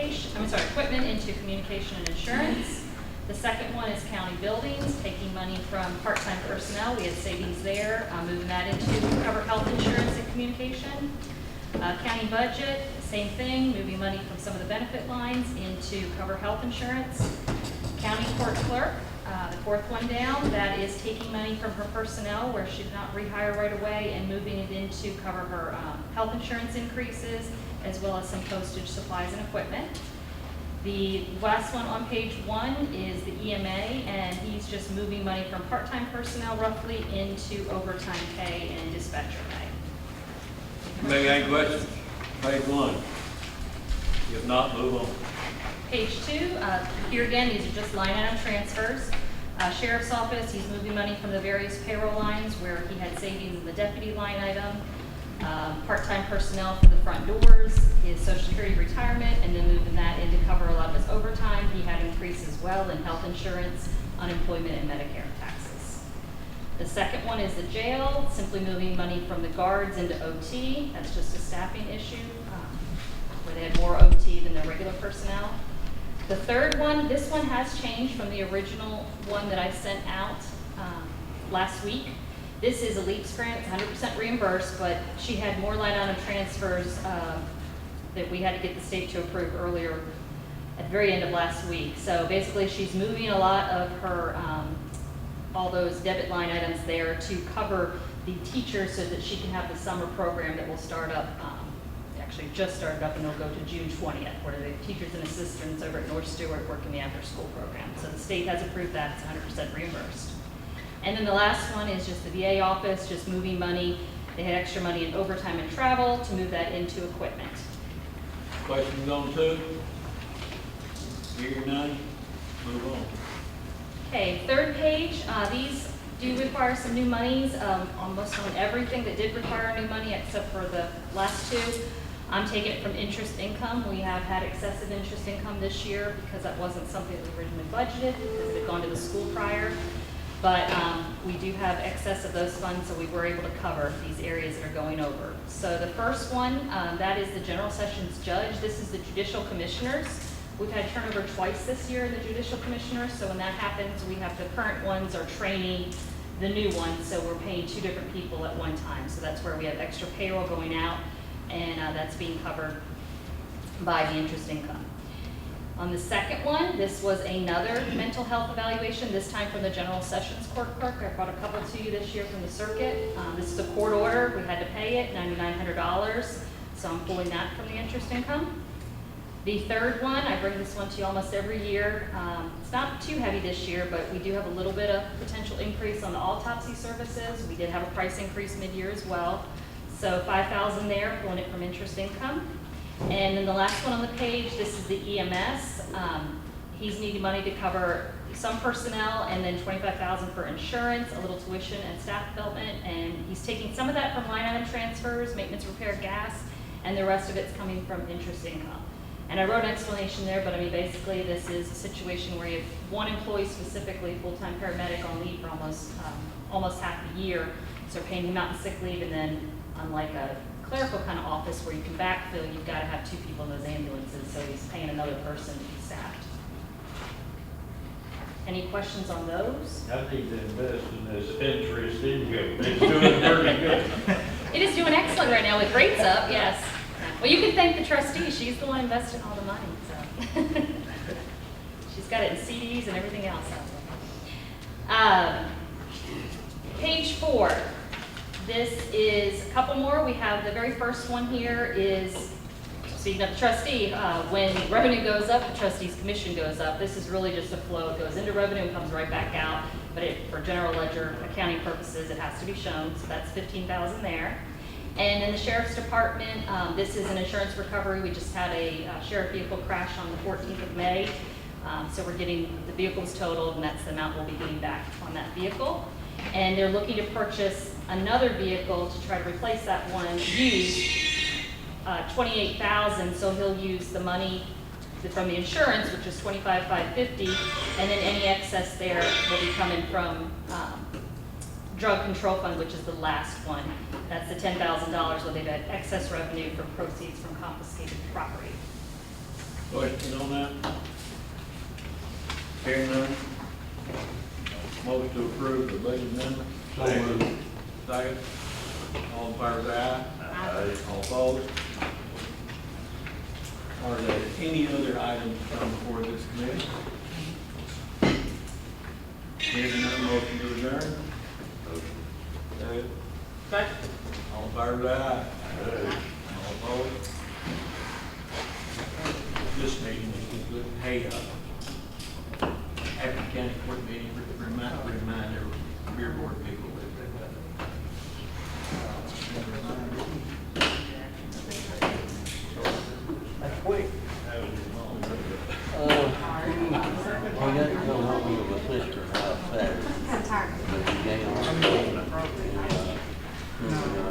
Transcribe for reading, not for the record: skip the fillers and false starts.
equipment into communication and insurance. The second one is county buildings, taking money from part-time personnel. We had savings there, moving that into cover health insurance and communication. County budget, same thing, moving money from some of the benefit lines into cover health insurance. County court clerk, the fourth one down, that is taking money from her personnel where she did not rehire right away and moving it in to cover her health insurance increases, as well as some postage, supplies, and equipment. The last one on page 1 is the EMA, and he's just moving money from part-time personnel roughly into overtime pay and dispatcher pay. Maybe any questions? Page 1. If not, move on. Page 2, here again, these are just line item transfers. Sheriff's Office, he's moving money from the various payroll lines where he had savings in the deputy line item, part-time personnel for the front doors, his Social Security retirement, and then moving that in to cover a lot of his overtime. He had increase as well in health insurance, unemployment, and Medicare taxes. The second one is the jail, simply moving money from the guards into OT. That's just a staffing issue where they had more OT than their regular personnel. The third one, this one has changed from the original one that I sent out last week. This is a LEAPS grant, it's 100% reimbursed, but she had more line item transfers that we had to get the state to approve earlier at the very end of last week. So basically she's moving a lot of her, all those debit line items there to cover the teachers so that she can have the summer program that will start up, actually just started up and it'll go to June 20th, where the teachers and assistants over at North Stewart work in the after-school program. So the state has approved that, it's 100% reimbursed. And then the last one is just the VA office, just moving money. They had extra money in overtime and travel to move that into equipment. Questions on 2? Hearing none, move on. Okay, third page, these do require some new monies, almost on everything that did require new money except for the last 2. I'm taking it from interest income. We have had excessive interest income this year because that wasn't something that we originally budgeted because it had gone to the school prior. But we do have excess of those funds, so we were able to cover these areas that are going over. So the first one, that is the General Sessions Judge. This is the Judicial Commissioners. We've had turnover twice this year in the Judicial Commissioners, so when that happens, we have the current ones are training the new ones, so we're paying 2 different people at one time. So that's where we have extra payroll going out, and that's being covered by the interest income. On the second one, this was another mental health evaluation, this time from the General Sessions Court Clerk. I brought a couple to you this year from the circuit. This is a court order. We had to pay it, $9,900, so I'm pulling that from the interest income. The third one, I bring this one to you almost every year. It's not too heavy this year, but we do have a little bit of potential increase on the autopsy services. We did have a price increase mid-year as well. So $5,000 there, pulling it from interest income. And then the last one on the page, this is the EMS. He's needing money to cover some personnel and then $25,000 for insurance, a little tuition and staff development. And he's taking some of that from line item transfers, maintenance, repair, gas, and the rest of it's coming from interest income. And I wrote an explanation there, but I mean, basically this is a situation where you have one employee specifically, full-time paramedic on leave for almost half the year. So we're paying him out in sick leave, and then unlike a clerical kind of office where you can backfill, you've got to have 2 people in those ambulances, so he's paying another person to be staffed. Any questions on those? I think to invest in this interest income. It's doing pretty good. It is doing excellent right now with rates up, yes. Well, you can thank the trustee. She's the one investing all the money, so. She's got it in CDs and everything else. Page 4. This is a couple more. We have the very first one here is, speaking of the trustee, when revenue goes up, the trustee's commission goes up. This is really just a flow. It goes into revenue and comes right back out. But for general ledger accounting purposes, it has to be shown. So that's $15,000 there. And in the Sheriff's Department, this is an insurance recovery. We just had a sheriff vehicle crash on the 14th of May. So we're getting the vehicles totaled, and that's the amount we'll be getting back on that vehicle. And they're looking to purchase another vehicle to try to replace that one used, $28,000. So he'll use the money from the insurance, which is $25,550, and then any excess there will be coming from drug control fund, which is the last one. That's the $10,000 where they've had excess revenue from proceeds from confiscated property. Questions on that? Hearing none? Motion to approve the budget amendment? Second. Second. All in favor, say aye. Aye. All opposed? Are there any other items to come before this committee? Hearing none, motion to adjourn? Second. Second. All in favor, say aye. Aye. All opposed? This meeting is concluded. Hey,